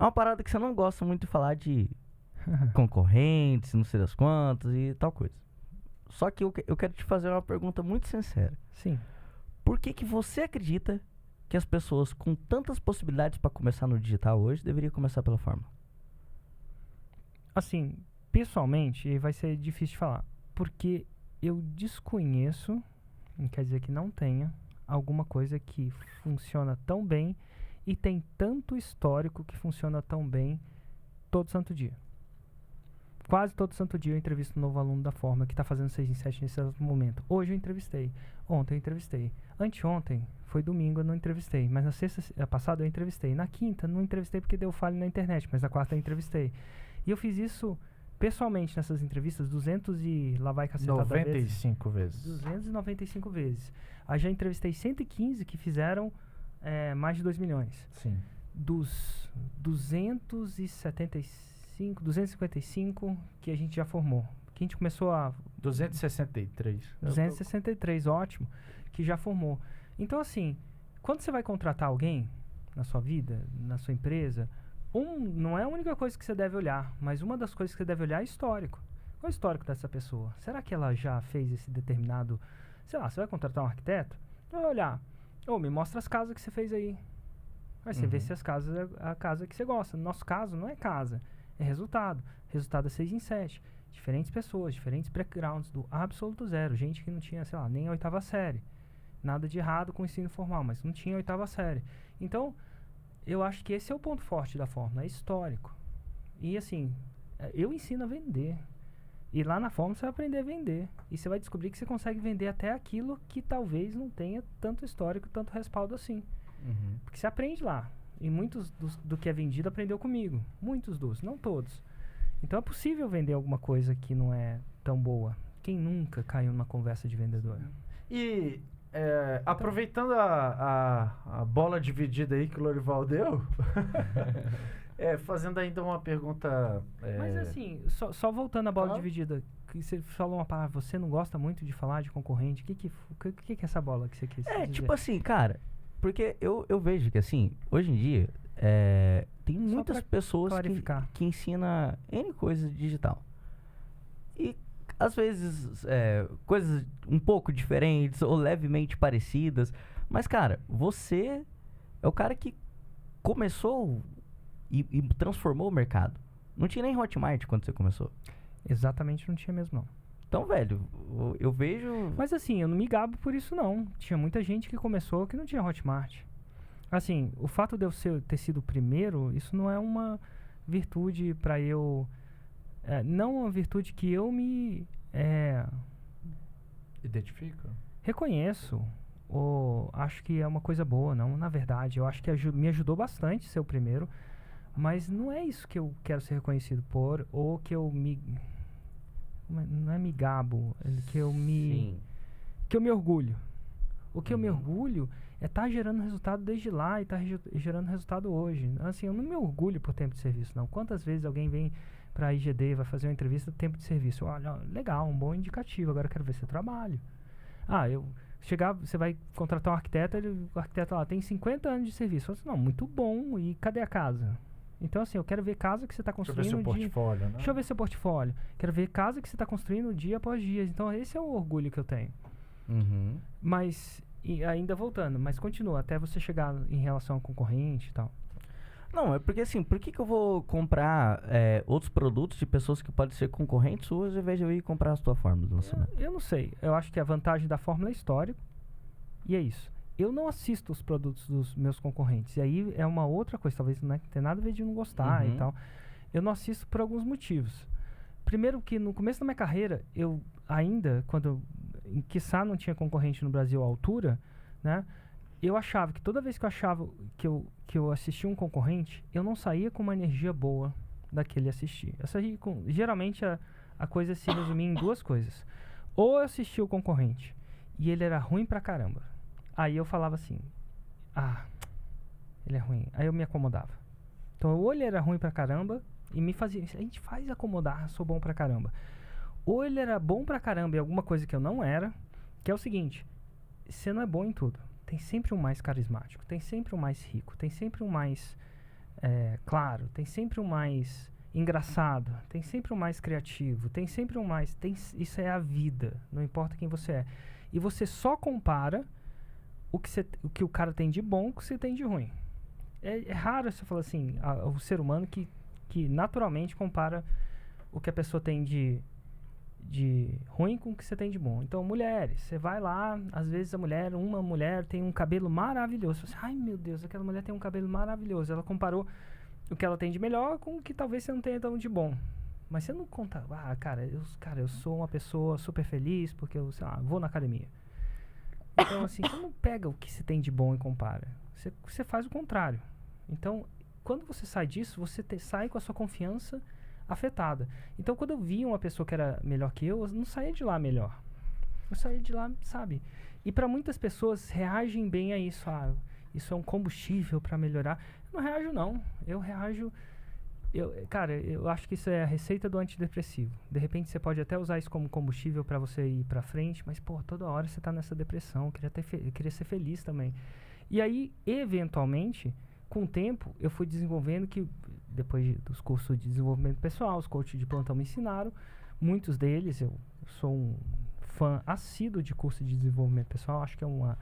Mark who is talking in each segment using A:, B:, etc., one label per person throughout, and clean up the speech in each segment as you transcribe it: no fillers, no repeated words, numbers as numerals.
A: uma parada que você não gosta muito de falar de concorrentes, não sei das quantas e tal coisa. Só que eu quero te fazer uma pergunta muito sincera.
B: Sim.
A: Por que você acredita que as pessoas com tantas possibilidades para começar no digital hoje deveriam começar pela Fórmula?
B: Assim, pessoalmente, vai ser difícil de falar. Porque eu desconheço, não quer dizer que não tenha, alguma coisa que funciona tão bem e tem tanto histórico que funciona tão bem todo santo dia. Quase todo santo dia eu entrevisto um novo aluno da Fórmula que está fazendo 6 em 7 nesse exato momento. Hoje eu entrevistei. Ontem eu entrevistei. Anteontem, foi domingo, eu não entrevistei. Mas na sexta passada eu entrevistei. Na quinta, não entrevistei porque deu falha na internet. Mas na quarta eu entrevistei. E eu fiz isso pessoalmente nessas entrevistas 200 e lá vai cacetada
C: 95 vezes.
B: 295 vezes. Aí já entrevistei 115 que fizeram mais de 2 milhões.
C: Sim.
B: Dos 255 que a gente já formou. Que a gente começou a...
C: 263.
B: 263, ótimo. Que já formou. Então, assim, quando você vai contratar alguém na sua vida, na sua empresa, não é a única coisa que você deve olhar, mas uma das coisas que você deve olhar é histórico. Qual é o histórico dessa pessoa? Será que ela já fez esse determinado... Sei lá, você vai contratar um arquiteto? Você vai olhar. Me mostra as casas que você fez aí. Aí você vê se as casas é a casa que você gosta. No nosso caso, não é casa, é resultado. Resultado é 6 em 7. Diferentes pessoas, diferentes backgrounds, do absoluto zero. Gente que não tinha, sei lá, nem a 8ª série. Nada de errado com o ensino formal, mas não tinha a 8ª série. Então, eu acho que esse é o ponto forte da Fórmula, é histórico. E assim, eu ensino a vender. E lá na Fórmula você vai aprender a vender. E você vai descobrir que você consegue vender até aquilo que talvez não tenha tanto histórico, tanto respaldo assim. Porque você aprende lá. E muitos do que é vendido aprendeu comigo. Muitos não todos. Então é possível vender alguma coisa que não é tão boa. Quem nunca caiu numa conversa de vendedor?
C: E aproveitando a bola dividida aí que o Lorival deu, fazendo ainda uma pergunta...
B: Mas assim, só voltando à bola
C: Claro.
B: dividida, que você falou uma palavra, você não gosta muito de falar de concorrente, o que é essa bola que você quis dizer?
A: Tipo assim, cara, porque eu vejo que assim, hoje em dia, tem muitas pessoas que ensinam N coisas digital. E às vezes coisas um pouco diferentes ou levemente parecidas. Mas, cara, você é o cara que começou e transformou o mercado. Não tinha nem Hotmart quando você começou.
B: Exatamente, não tinha mesmo não.
A: Então, velho, eu vejo...
B: Mas assim, eu não me gabo por isso não. Tinha muita gente que começou que não tinha Hotmart. Assim, o fato de eu ter sido o primeiro, isso não é uma virtude pra eu... não uma virtude que eu me...
C: Identifica?
B: reconheço. Ou acho que é uma coisa boa, não. Na verdade, eu acho que me ajudou bastante ser o primeiro. Mas não é isso que eu quero ser reconhecido por, ou que eu me... Não é me gabo, é que eu me...
A: Sim.
B: Que eu me orgulho. O que eu me orgulho é estar gerando resultado desde lá e estar gerando resultado hoje. Assim, eu não me orgulho por tempo de serviço, não. Quantas vezes alguém vem para a IGD, vai fazer uma entrevista de tempo de serviço? Olha, legal, um bom indicativo, agora eu quero ver seu trabalho. Você vai contratar um arquiteto, o arquiteto lá tem 50 anos de serviço. Eu falo assim, não, muito bom, e cadê a casa? Então, assim, eu quero ver casa que você está construindo...
C: Deixa eu ver seu portfólio, né?
B: Deixa eu ver seu portfólio. Quero ver casa que você está construindo dia após dia. Então, esse é o orgulho que eu tenho. Mas, e ainda voltando, mas continua, até você chegar em relação ao concorrente e tal.
A: Não, é porque assim, por que eu vou comprar outros produtos de pessoas que podem ser concorrentes suas ao invés de eu ir comprar a sua fórmula de lançamento?
B: Eu não sei. Eu acho que a vantagem da fórmula é histórico. E é isso. Eu não assisto os produtos dos meus concorrentes. E aí é uma outra coisa. Talvez não tenha nada a ver de não gostar e tal. Eu não assisto por alguns motivos. Primeiro que no começo da minha carreira, eu ainda, quando quiçá não tinha concorrente no Brasil à altura, né? Eu achava que toda vez que eu achava que eu assistia um concorrente, eu não saía com uma energia boa daquele assistir. Eu saía com... Geralmente a coisa se resumia em duas coisas. Ou eu assistia o concorrente e ele era ruim pra caramba. Aí eu falava assim, ele é ruim. Aí eu me acomodava. Então, ou ele era ruim pra caramba e me fazia... A gente faz acomodar, sou bom pra caramba. Ou ele era bom pra caramba em alguma coisa que eu não era, que é o seguinte, você não é bom em tudo. Tem sempre um mais carismático, tem sempre um mais rico, tem sempre um mais claro, tem sempre um mais engraçado, tem sempre um mais criativo, tem sempre um mais... isso é a vida, não importa quem você é. E você só compara o que o cara tem de bom com o que você tem de ruim. É raro você falar assim, o ser humano que naturalmente compara o que a pessoa tem de ruim com o que você tem de bom. Então, mulheres, você vai lá, às vezes uma mulher tem um cabelo maravilhoso. Você fala assim, ai meu Deus, aquela mulher tem um cabelo maravilhoso. Ela comparou o que ela tem de melhor com o que talvez você não tenha tão de bom. Mas você não conta, cara, eu sou uma pessoa super feliz porque eu, sei lá, vou na academia. Então, assim, você não pega o que você tem de bom e compara. Você faz o contrário. Então, quando você sai disso, você sai com a sua confiança afetada. Então, quando eu via uma pessoa que era melhor que eu não saía de lá melhor. Eu saía de lá, sabe? E para muitas pessoas reagem bem a isso. Isso é um combustível para melhorar. Eu não reajo, não. Eu reajo... Cara, eu acho que isso é a receita do antidepressivo. De repente, você pode até usar isso como combustível para você ir para frente, mas, pô, toda hora você tá nessa depressão. Eu queria ser feliz também. E aí, eventualmente, com o tempo, eu fui desenvolvendo que, depois dos cursos de desenvolvimento pessoal, os coaches de plantão me ensinaram, muitos deles, eu sou um fã assíduo de curso de desenvolvimento pessoal, acho que é uma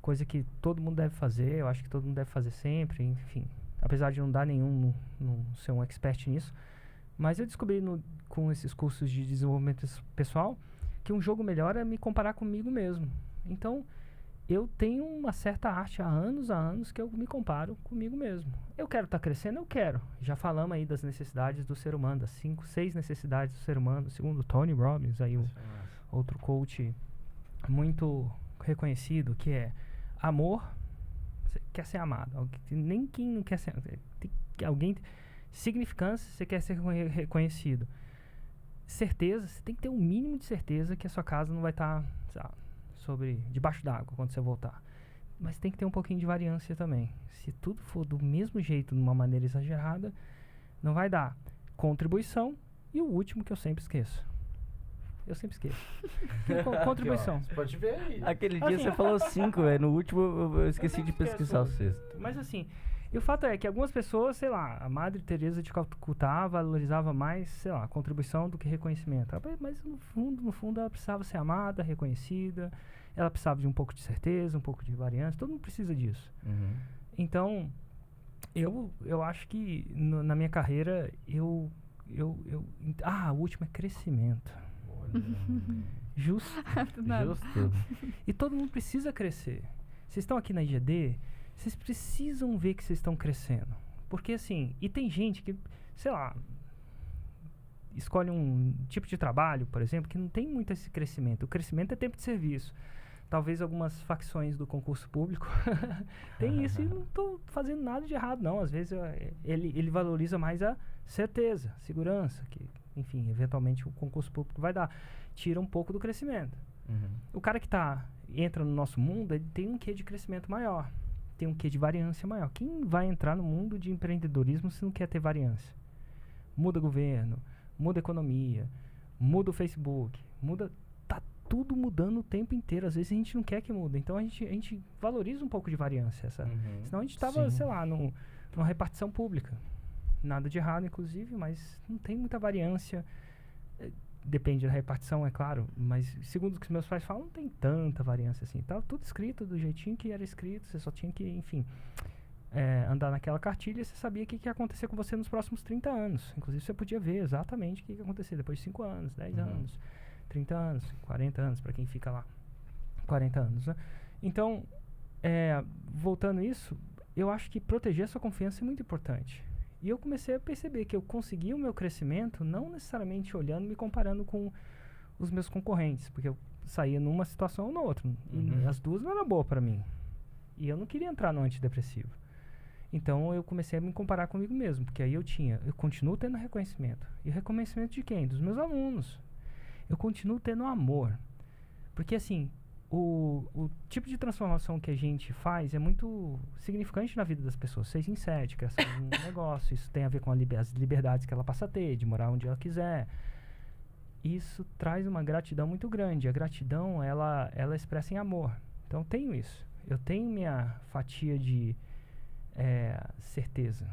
B: coisa que todo mundo deve fazer, eu acho que todo mundo deve fazer sempre, enfim, apesar de não dar nenhum, não ser um expert nisso, mas eu descobri com esses cursos de desenvolvimento pessoal que um jogo melhor é me comparar comigo mesmo. Então, eu tenho uma certa arte há anos que eu me comparo comigo mesmo. Eu quero estar crescendo? Eu quero. Já falamos aí das necessidades do ser humano, das 5, 6 necessidades do ser humano, segundo Tony Robbins, aí outro coach muito reconhecido, que é amor, você quer ser amado. Nem quem não quer ser... Alguém... Significância, você quer ser reconhecido. Certeza, você tem que ter um mínimo de certeza que a sua casa não vai estar... debaixo d'água quando você voltar. Mas tem que ter um pouquinho de variância também. Se tudo for do mesmo jeito, de uma maneira exagerada, não vai dar. Contribuição e o último que eu sempre esqueço. Eu sempre esqueço. Contribuição.
C: Você pode ver aí.
A: Aquele dia você falou 5, no último eu esqueci de pesquisar o sexto.
B: Mas assim, e o fato é que algumas pessoas, sei lá, a Madre Teresa de Calcutá valorizava mais, sei lá, contribuição do que reconhecimento. Mas no fundo ela precisava ser amada, reconhecida, ela precisava de um pouco de certeza, um pouco de variância, todo mundo precisa disso.
A: Uhum.
B: Então, eu acho que na minha carreira, o último é crescimento. Justo. E todo mundo precisa crescer. Vocês estão aqui na IGD, vocês precisam ver que vocês estão crescendo. Porque assim, e tem gente que, sei lá, escolhe um tipo de trabalho, por exemplo, que não tem muito esse crescimento. O crescimento é tempo de serviço. Talvez algumas facções do concurso público tem isso e não estou fazendo nada de errado, não. Às vezes ele valoriza mais a certeza, segurança, que, enfim, eventualmente o concurso público vai dar. Tira um pouco do crescimento.
A: Uhum.
B: O cara que entra no nosso mundo, ele tem um quê de crescimento maior. Tem um quê de variância maior. Quem vai entrar no mundo de empreendedorismo se não quer ter variância? Muda governo, muda economia, muda o Facebook, tá tudo mudando o tempo inteiro. Às vezes a gente não quer que mude. Então a gente valoriza um pouco de variância. Senão a gente estava, sei lá, numa repartição pública. Nada de errado, inclusive, mas não tem muita variância. Depende da repartição, é claro, mas segundo o que meus pais falam, não tem tanta variância assim. Tava tudo escrito do jeitinho que era escrito, você só tinha que, enfim, andar naquela cartilha e você sabia o que ia acontecer com você nos próximos 30 anos. Inclusive, você podia ver exatamente o que ia acontecer depois de 5 anos, 10 anos, 30 anos, 40 anos, para quem fica lá. 40 anos, né? Então, voltando a isso, eu acho que proteger a sua confiança é muito importante. E eu comecei a perceber que eu consegui o meu crescimento não necessariamente olhando e me comparando com os meus concorrentes, porque eu saía numa situação ou na outra. E as duas não eram boas para mim. E eu não queria entrar no antidepressivo. Então eu comecei a me comparar comigo mesmo, porque aí eu continuo tendo reconhecimento. E reconhecimento de quem? Dos meus alunos. Eu continuo tendo amor. Porque assim, o tipo de transformação que a gente faz é muito significante na vida das pessoas. 6 em 7, criação de um negócio. Isso tem a ver com as liberdades que ela passa a ter, de morar onde ela quiser. Isso traz uma gratidão muito grande. A gratidão, ela expressa em amor. Então, eu tenho isso. Eu tenho minha fatia de certeza.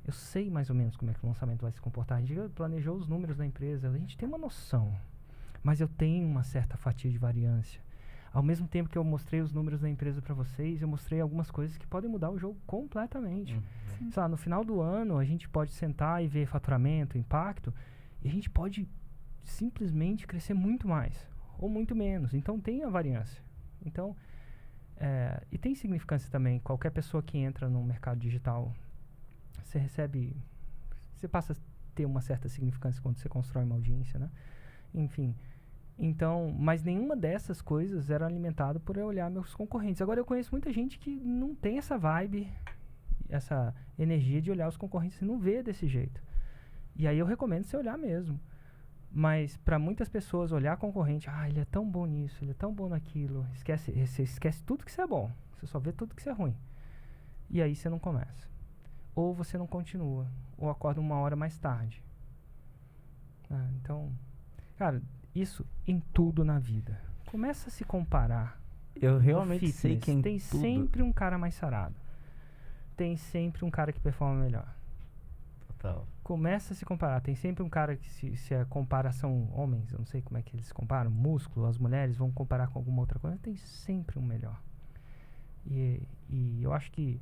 B: Eu sei mais ou menos como é que o lançamento vai se comportar. A gente planejou os números da empresa, a gente tem uma noção. Mas eu tenho uma certa fatia de variância. Ao mesmo tempo que eu mostrei os números da empresa para vocês, eu mostrei algumas coisas que podem mudar o jogo completamente. Sabe, no final do ano, a gente pode sentar e ver faturamento, impacto, e a gente pode simplesmente crescer muito mais, ou muito menos. Então, tem a variância. Então, e tem significância também. Qualquer pessoa que entra no mercado digital, você passa a ter uma certa significância quando você constrói uma audiência, né? Enfim, então, mas nenhuma dessas coisas era alimentada por eu olhar meus concorrentes. Agora, eu conheço muita gente que não tem essa vibe, essa energia de olhar os concorrentes e não vê desse jeito. E aí eu recomendo você olhar mesmo. Mas para muitas pessoas, olhar concorrente, ele é tão bom nisso, ele é tão bom naquilo, você esquece tudo que você é bom, você só vê tudo que você é ruim. E aí você não começa. Ou você não continua, ou acorda uma hora mais tarde. Então, cara, isso em tudo na vida. Começa a se comparar.
A: Eu realmente sei que
B: tem sempre um cara mais sarado. Tem sempre um cara que performa melhor.
A: Total.
B: Começa a se comparar. Tem sempre um cara que, se a comparação homens, eu não sei como é que eles se comparam, músculo, as mulheres vão comparar com alguma outra coisa, tem sempre um melhor. E eu acho que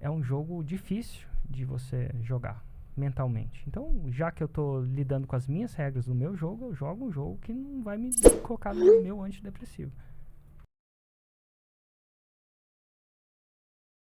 B: é um jogo difícil de você jogar mentalmente. Então, já que eu tô lidando com as minhas regras do meu jogo, eu jogo um jogo que não vai me colocar no meu antidepressivo.